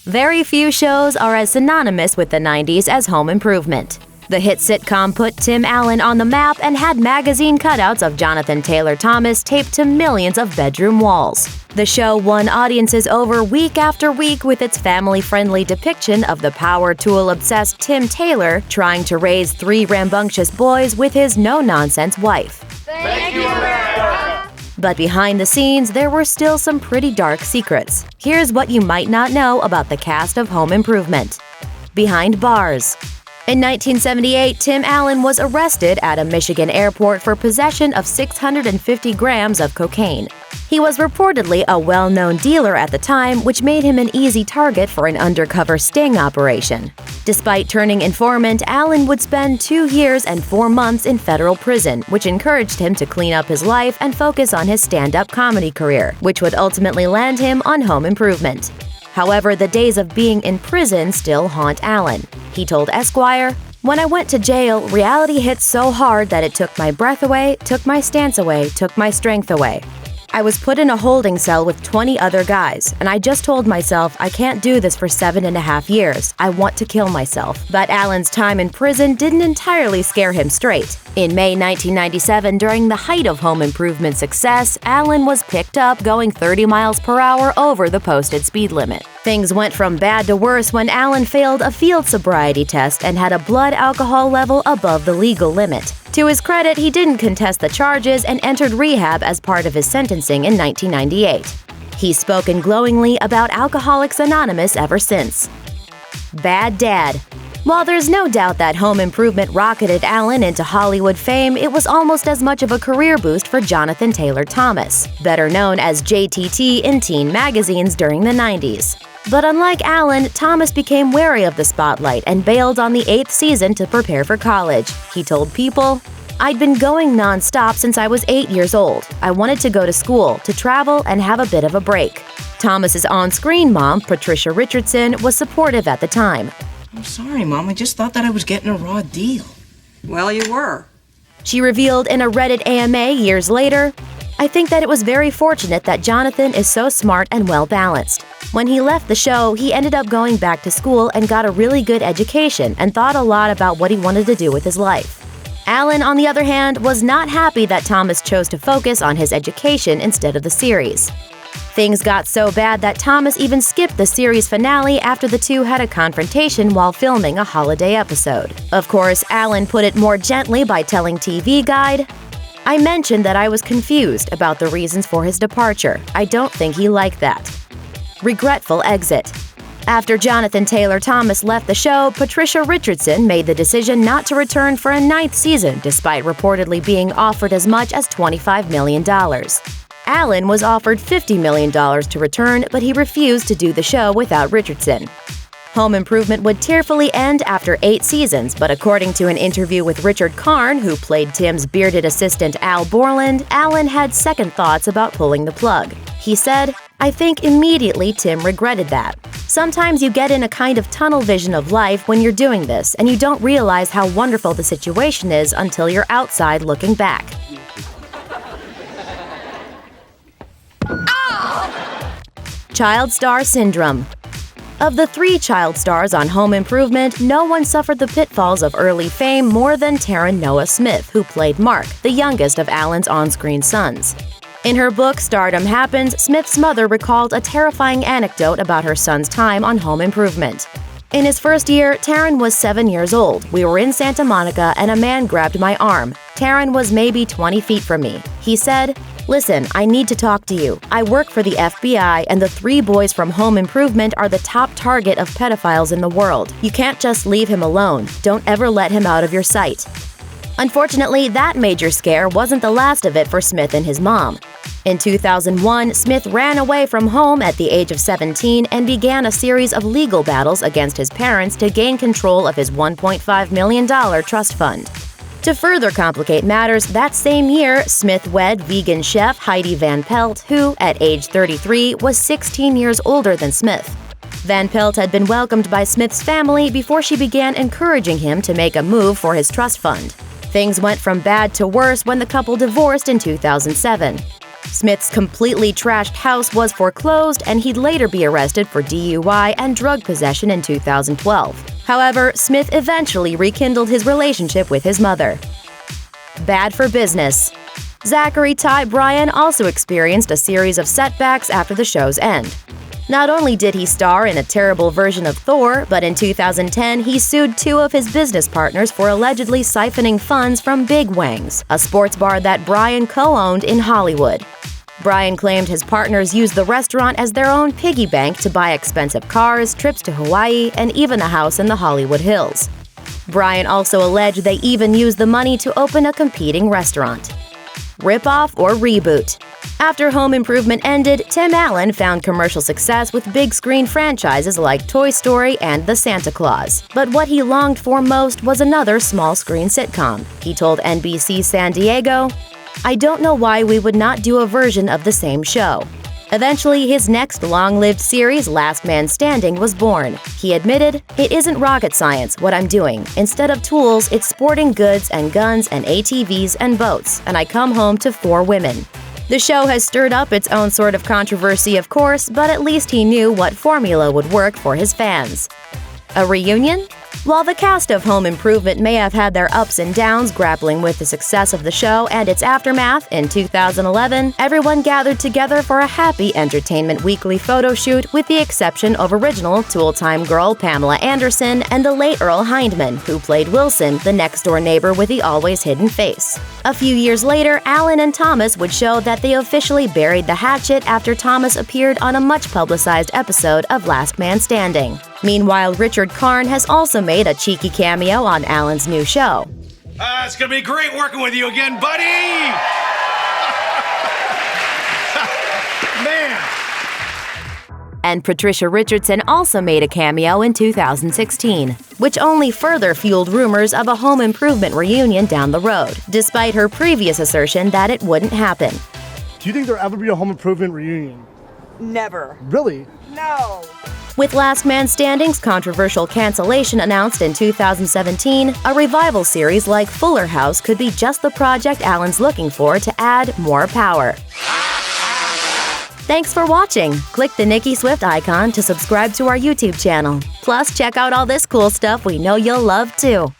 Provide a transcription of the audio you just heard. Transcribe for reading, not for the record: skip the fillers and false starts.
Very few shows are as synonymous with the 90s as Home Improvement. The hit sitcom put Tim Allen on the map and had magazine cutouts of Jonathan Taylor Thomas taped to millions of bedroom walls. The show won audiences over week after week with its family-friendly depiction of the power tool-obsessed Tim Taylor trying to raise 3 rambunctious boys with his no-nonsense wife. Thank you, America! But behind the scenes, there were still some pretty dark secrets. Here's what you might not know about the cast of Home Improvement. Behind bars. In 1978, Tim Allen was arrested at a Michigan airport for possession of 650 grams of cocaine. He was reportedly a well-known dealer at the time, which made him an easy target for an undercover sting operation. Despite turning informant, Allen would spend 2 years and 4 months in federal prison, which encouraged him to clean up his life and focus on his stand-up comedy career, which would ultimately land him on Home Improvement. However, the days of being in prison still haunt Allen. He told Esquire, "When I went to jail, reality hit so hard that it took my breath away, took my stance away, took my strength away. I was put in a holding cell with 20 other guys, and I just told myself I can't do this for 7.5 years. I want to kill myself." But Allen's time in prison didn't entirely scare him straight. In May 1997, during the height of Home Improvement's success, Allen was picked up going 30 miles per hour over the posted speed limit. Things went from bad to worse when Allen failed a field sobriety test and had a blood alcohol level above the legal limit. To his credit, he didn't contest the charges and entered rehab as part of his sentencing in 1998. He's spoken glowingly about Alcoholics Anonymous ever since. Bad Dad. While there's no doubt that Home Improvement rocketed Allen into Hollywood fame, it was almost as much of a career boost for Jonathan Taylor Thomas, better known as JTT in teen magazines during the 90s. But unlike Allen, Thomas became wary of the spotlight and bailed on the 8th season to prepare for college. He told People, "I'd been going non-stop since I was 8 years old. I wanted to go to school, to travel, and have a bit of a break." Thomas's on-screen mom, Patricia Richardson, was supportive at the time. "I'm sorry, Mom. I just thought that I was getting a raw deal." Well, you were. She revealed in a Reddit AMA years later, "I think that it was very fortunate that Jonathan is so smart and well-balanced. When he left the show, he ended up going back to school and got a really good education and thought a lot about what he wanted to do with his life." Allen, on the other hand, was not happy that Thomas chose to focus on his education instead of the series. Things got so bad that Thomas even skipped the series finale after the two had a confrontation while filming a holiday episode. Of course, Allen put it more gently by telling TV Guide, "I mentioned that I was confused about the reasons for his departure. I don't think he liked that." Regretful exit. After Jonathan Taylor Thomas left the show, Patricia Richardson made the decision not to return for a 9th season, despite reportedly being offered as much as $25 million. Allen was offered $50 million to return, but he refused to do the show without Richardson. Home Improvement would tearfully end after 8 seasons, but according to an interview with Richard Karn, who played Tim's bearded assistant Al Borland, Allen had second thoughts about pulling the plug. He said, "I think immediately Tim regretted that. Sometimes you get in a kind of tunnel vision of life when you're doing this, and you don't realize how wonderful the situation is until you're outside looking back." Child star syndrome. Of the 3 child stars on Home Improvement, no one suffered the pitfalls of early fame more than Taryn Noah Smith, who played Mark, the youngest of Allen's on-screen sons. In her book, Stardom Happens, Smith's mother recalled a terrifying anecdote about her son's time on Home Improvement. "In his first year, Taryn was 7 years old. We were in Santa Monica and a man grabbed my arm. Taryn was maybe 20 feet from me. He said, 'Listen, I need to talk to you. I work for the FBI and the 3 boys from Home Improvement are the top target of pedophiles in the world. You can't just leave him alone. Don't ever let him out of your sight.'" Unfortunately, that major scare wasn't the last of it for Smith and his mom. In 2001, Smith ran away from home at the age of 17 and began a series of legal battles against his parents to gain control of his $1.5 million trust fund. To further complicate matters, that same year, Smith wed vegan chef Heidi Van Pelt, who, at age 33, was 16 years older than Smith. Van Pelt had been welcomed by Smith's family before she began encouraging him to make a move for his trust fund. Things went from bad to worse when the couple divorced in 2007. Smith's completely trashed house was foreclosed, and he'd later be arrested for DUI and drug possession in 2012. However, Smith eventually rekindled his relationship with his mother. Bad for business. Zachary Ty Bryan also experienced a series of setbacks after the show's end. Not only did he star in a terrible version of Thor, but in 2010 he sued two of his business partners for allegedly siphoning funds from Big Wang's, a sports bar that Bryan co-owned in Hollywood. Bryan claimed his partners used the restaurant as their own piggy bank to buy expensive cars, trips to Hawaii, and even a house in the Hollywood Hills. Bryan also alleged they even used the money to open a competing restaurant. Ripoff or reboot? After Home Improvement ended, Tim Allen found commercial success with big-screen franchises like Toy Story and The Santa Claus. But what he longed for most was another small-screen sitcom. He told NBC San Diego, "I don't know why we would not do a version of the same show." Eventually, his next long-lived series, Last Man Standing, was born. He admitted, "It isn't rocket science, what I'm doing. Instead of tools, it's sporting goods and guns and ATVs and boats, and I come home to 4 women." The show has stirred up its own sort of controversy, of course, but at least he knew what formula would work for his fans. A reunion? While the cast of Home Improvement may have had their ups and downs grappling with the success of the show and its aftermath, in 2011, everyone gathered together for a happy Entertainment Weekly photo shoot with the exception of original Tool-Time girl Pamela Anderson and the late Earl Hindman, who played Wilson, the next-door neighbor with the always hidden face. A few years later, Alan and Thomas would show that they officially buried the hatchet after Thomas appeared on a much-publicized episode of Last Man Standing. Meanwhile, Richard Karn has also made a cheeky cameo on Alan's new show. It's gonna be great working with you again, buddy! Man! And Patricia Richardson also made a cameo in 2016, which only further fueled rumors of a Home Improvement reunion down the road, despite her previous assertion that it wouldn't happen. Do you think there'll ever be a Home Improvement reunion? Never. Really? No. With Last Man Standing's controversial cancellation announced in 2017, a revival series like Fuller House could be just the project Alan's looking for to add more power. Thanks for watching! Click the Nicki Swift icon to subscribe to our YouTube channel. Plus, check out all this cool stuff we know you'll love too.